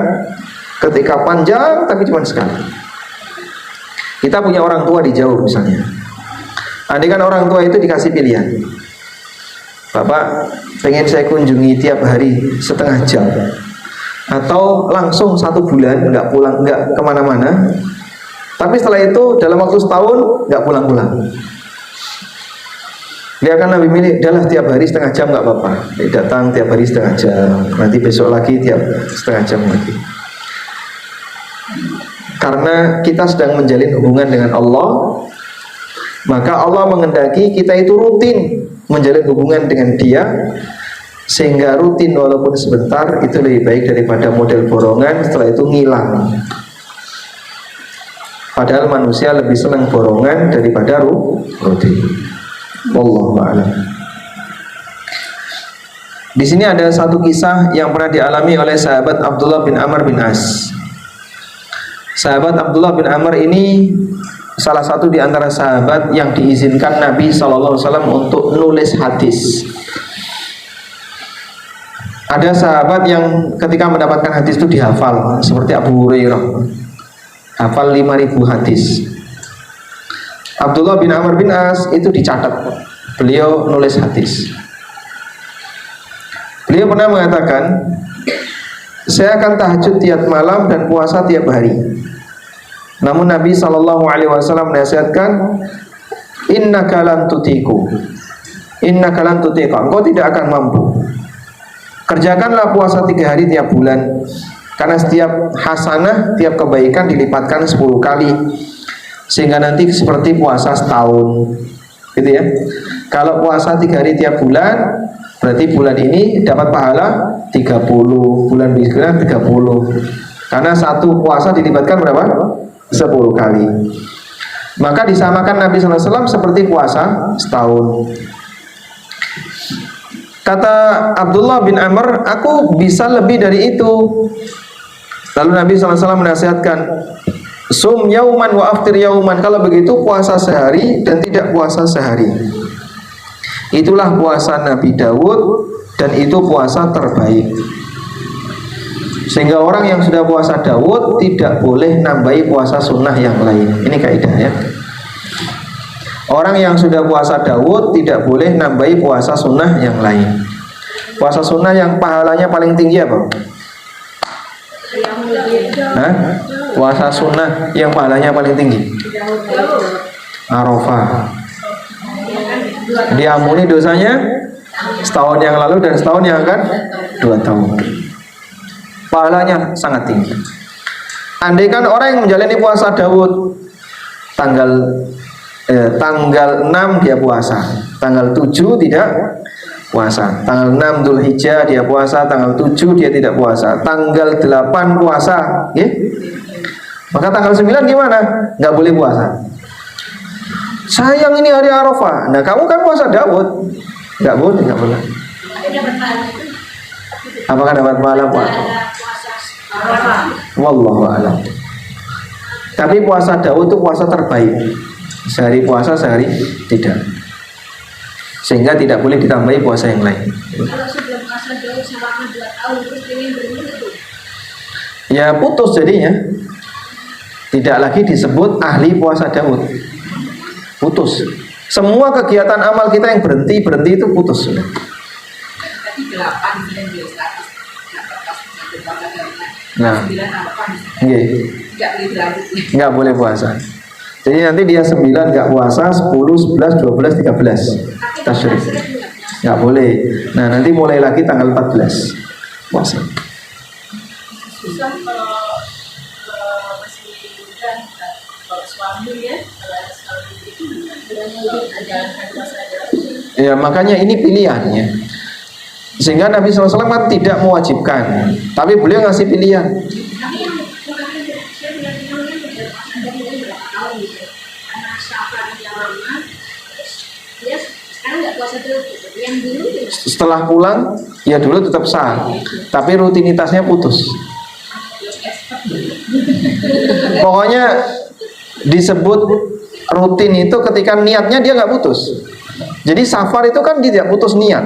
ketika panjang tapi cuma sekali. Kita punya orang tua di jauh misalnya. Andai kan orang tua itu dikasih pilihan, Bapak pengen saya kunjungi tiap hari setengah jam, atau langsung 1 bulan nggak pulang, nggak kemana-mana, tapi setelah itu dalam waktu setahun nggak pulang-pulang. Dia akan lebih milih, adalah tiap hari setengah jam nggak apa-apa. Datang tiap hari setengah jam, nanti besok lagi tiap setengah jam lagi. Karena kita sedang menjalin hubungan dengan Allah, maka Allah menghendaki kita itu rutin menjalin hubungan dengan Dia, sehingga rutin walaupun sebentar itu lebih baik daripada model borongan setelah itu ngilang. Padahal manusia lebih senang borongan daripada rutin. Wallahu a'lam. Di sini ada satu kisah yang pernah dialami oleh sahabat Abdullah bin Amr bin As. Sahabat Abdullah bin Amr ini salah satu di antara sahabat yang diizinkan Nabi SAW untuk nulis hadis. Ada sahabat yang ketika mendapatkan hadis itu dihafal, seperti Abu Hurairah, hafal 5.000 hadis. Abdullah bin Amr bin As itu dicatat, beliau nulis hadis. Beliau pernah mengatakan, saya akan tahajud tiap malam dan puasa tiap hari. Namun Nabi SAW menasihatkan, innaka lan tutiku, innaka lan tutika, engkau tidak akan mampu. Kerjakanlah puasa 3 hari tiap bulan, karena setiap hasanah, tiap kebaikan dilipatkan 10 kali, sehingga nanti seperti puasa setahun, gitu ya. Kalau puasa 3 hari tiap bulan, berarti bulan ini dapat pahala 30, bulan berikutnya 30. Karena satu puasa dilipatkan berapa? 10 kali. Maka disamakan Nabi SAW seperti puasa setahun. Kata Abdullah bin Amr, aku bisa lebih dari itu. Lalu Nabi SAW menasihatkan, sum yauman wa aftir yauman. Kalau begitu puasa sehari dan tidak puasa sehari. Itulah puasa Nabi Daud dan itu puasa terbaik. Sehingga orang yang sudah puasa Daud tidak boleh nambahi puasa sunnah yang lain. Ini kaidah ya. Orang yang sudah puasa Daud tidak boleh nambahi puasa sunnah yang lain. Puasa sunnah yang pahalanya paling tinggi apa? Hah? Puasa sunnah yang pahalanya paling tinggi? Arafah. Diampuni dosanya setahun yang lalu dan setahun yang akan 2 tahun. Pahalanya sangat tinggi. Andaikan orang yang menjalani puasa Daud tanggal 6 dia puasa, tanggal 7 tidak puasa, tanggal 6 Dzulhijjah dia puasa, tanggal 7 dia tidak puasa, tanggal 8 puasa, ya? Maka tanggal 9 gimana? Nggak boleh puasa. Sayang ini hari Arafah. Nah kamu kan puasa Daud, nggak boleh, nggak boleh. Apakah dapat pahala puasa? Wallahu a'lam. Tapi puasa Daud itu puasa terbaik. Sehari puasa, sehari tidak. Sehingga tidak boleh ditambahi puasa yang lain. Kalau sudah puasa Daud selama 2 tahun terus ingin berwudu, ya putus jadinya. Tidak lagi disebut ahli puasa Daud. Putus. Semua kegiatan amal kita yang berhenti itu putus sudah. Nah, nggak boleh puasa. Jadi nanti dia 9 nggak puasa, 10, 11, 12, 13 tasyrik. Nggak boleh. Nah nanti mulai lagi tanggal 14 puasa. susah kalau masih muda, kalau suami ya, kalau suami itu menjalankan puasa Daud. Ya makanya ini pilihannya. Sehingga Nabi SAW kan tidak mewajibkan, tapi beliau ngasih pilihan. Tapi yang kemarin saya bilang dia puasa Daud berapa tahun gitu, karena syafar yang lama, terus dia sekarang nggak puasa Daud gitu. Yang dulu gitu. Setelah pulang, ya dulu tetap sah, tapi rutinitasnya putus. Pokoknya disebut rutin itu ketika niatnya dia nggak putus. Jadi safar itu kan dia tidak putus niat,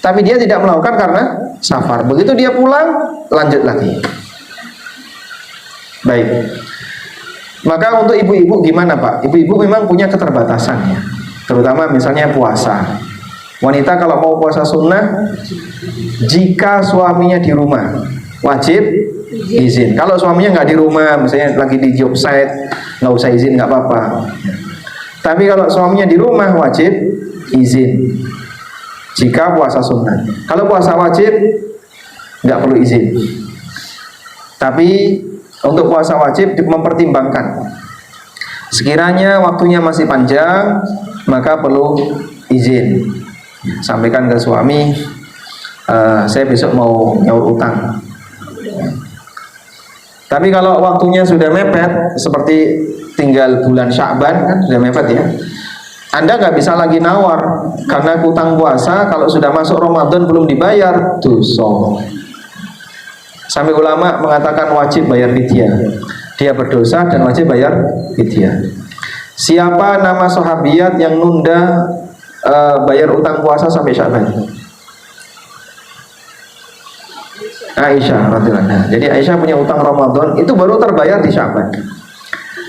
tapi dia tidak melakukan karena safar. Begitu dia pulang, lanjut lagi. Baik. Maka untuk ibu-ibu gimana Pak? Ibu-ibu memang punya keterbatasannya, terutama misalnya puasa. Wanita kalau mau puasa sunnah, jika suaminya di rumah, wajib izin. Kalau suaminya nggak di rumah, misalnya lagi di job site, nggak usah izin, nggak apa-apa. Tapi kalau suaminya di rumah, wajib izin. Jika puasa sunnah. Kalau puasa wajib, nggak perlu izin. Tapi untuk puasa wajib mempertimbangkan. Sekiranya waktunya masih panjang, maka perlu izin. Sampaikan ke suami, saya besok mau nyaur utang. Tapi kalau waktunya sudah mepet, seperti tinggal bulan Sya'ban kan sudah mepet ya, Anda nggak bisa lagi nawar karena utang puasa. Kalau sudah masuk Ramadan belum dibayar, dosa. Sampai ulama mengatakan wajib bayar fidyah. Dia berdosa dan wajib bayar fidyah. Siapa nama sahabiyat yang nunda bayar utang puasa sampai Sya'ban? Aisyah radhiyallahu anha. Jadi Aisyah punya utang Ramadan itu baru terbayar di Sya'ban.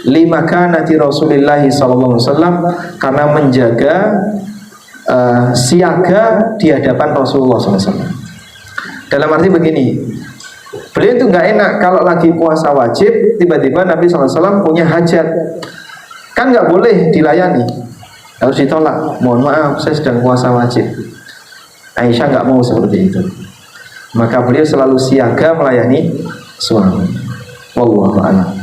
Lima kanati Rasulullah sallallahu alaihi wasallam, karena menjaga siaga di hadapan Rasulullah sallallahu alaihi wasallam. Dalam arti begini, beliau itu nggak enak kalau lagi puasa wajib tiba-tiba Nabi sallallahu alaihi wasallam punya hajat, kan nggak boleh dilayani, harus ditolak. Mohon maaf, saya sedang puasa wajib. Aisyah nggak mau seperti itu. Maka beliau selalu siaga melayani suami. Wallahu a'lam.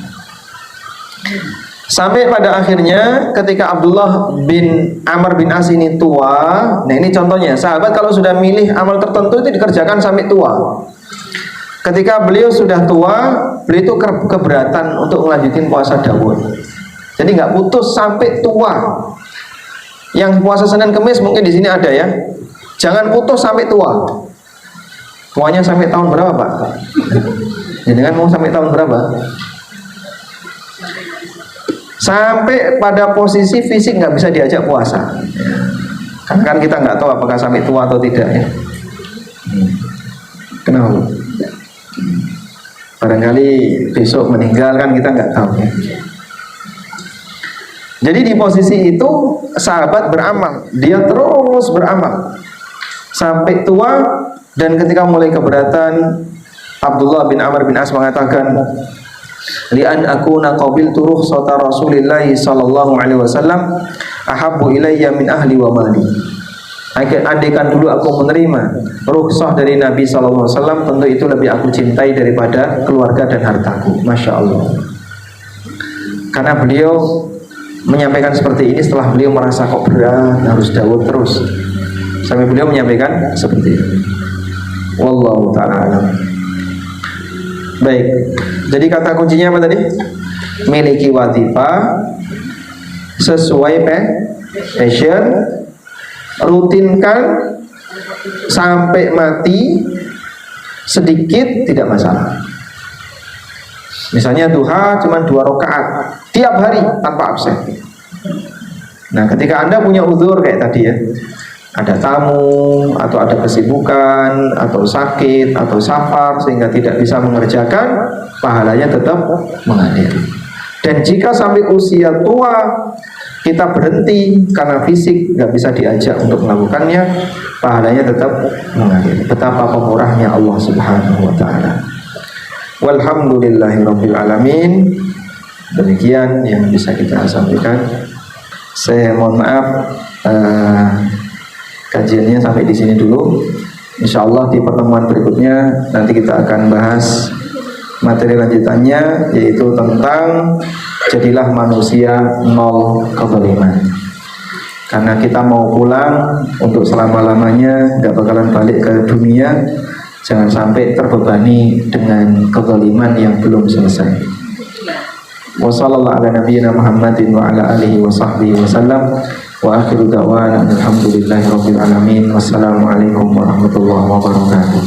Sampai pada akhirnya ketika Abdullah bin Amr bin As ini tua. Nah ini contohnya, sahabat kalau sudah milih amal tertentu itu dikerjakan sampai tua. Ketika beliau sudah tua, beliau itu keberatan untuk melanjutkan puasa Daud. Jadi nggak putus sampai tua. Yang puasa Senin Kemis mungkin di sini ada ya. Jangan putus sampai tua. Tuanya sampai tahun berapa Pak? Jadi kan mau sampai tahun berapa? Sampai pada posisi fisik nggak bisa diajak puasa. Kan kita nggak tahu apakah sampai tua atau tidak ya. Kenapa? Barangkali besok meninggal kan kita nggak tahu ya. Jadi di posisi itu sahabat beramal, dia terus beramal sampai tua, dan ketika mulai keberatan Abdullah bin Amr bin As mengatakan, li'an akuna qabiltu rukhsata Rasulillah sallallahu alaihi wasallam ahabbu ilayya min ahli wa mali. Andaikan dulu aku menerima rukhsah dari Nabi sallallahu alaihi wasallam, tentu itu lebih aku cintai daripada keluarga dan hartaku. Masya Allah. Karena beliau menyampaikan seperti ini setelah beliau merasa kok berat, harus dawuh terus, sampai beliau menyampaikan seperti itu. Wallahu ta'ala alam. Baik, jadi kata kuncinya apa tadi? Miliki wadifah sesuai passion, rutinkan sampai mati, sedikit tidak masalah. Misalnya duha cuma 2 rakaat tiap hari tanpa absen. Nah, ketika Anda punya uzur kayak tadi ya, ada tamu atau ada kesibukan atau sakit atau safar sehingga tidak bisa mengerjakan, pahalanya tetap mengalir. Dan jika sampai usia tua kita berhenti karena fisik nggak bisa diajak untuk melakukannya, pahalanya tetap mengalir. Betapa pemurahnya Allah Subhanahu wa ta'ala. Walhamdulillahirabbil alamin. Demikian yang bisa kita sampaikan. Saya mohon maaf, kajiannya sampai di sini dulu. Insya Allah di pertemuan berikutnya nanti kita akan bahas materi lanjutannya, yaitu tentang jadilah manusia nol kezaliman. Karena kita mau pulang untuk selama-lamanya, nggak bakalan balik ke dunia. Jangan sampai terbebani dengan kezaliman yang belum selesai. Wa sallallahu ala nabiyyina Muhammadin wa ala alihi wa sahbihi wasallam. Wa akhiru da'wana alhamdulillahi rabbil alamin. Wassalamualaikum warahmatullahi wabarakatuh.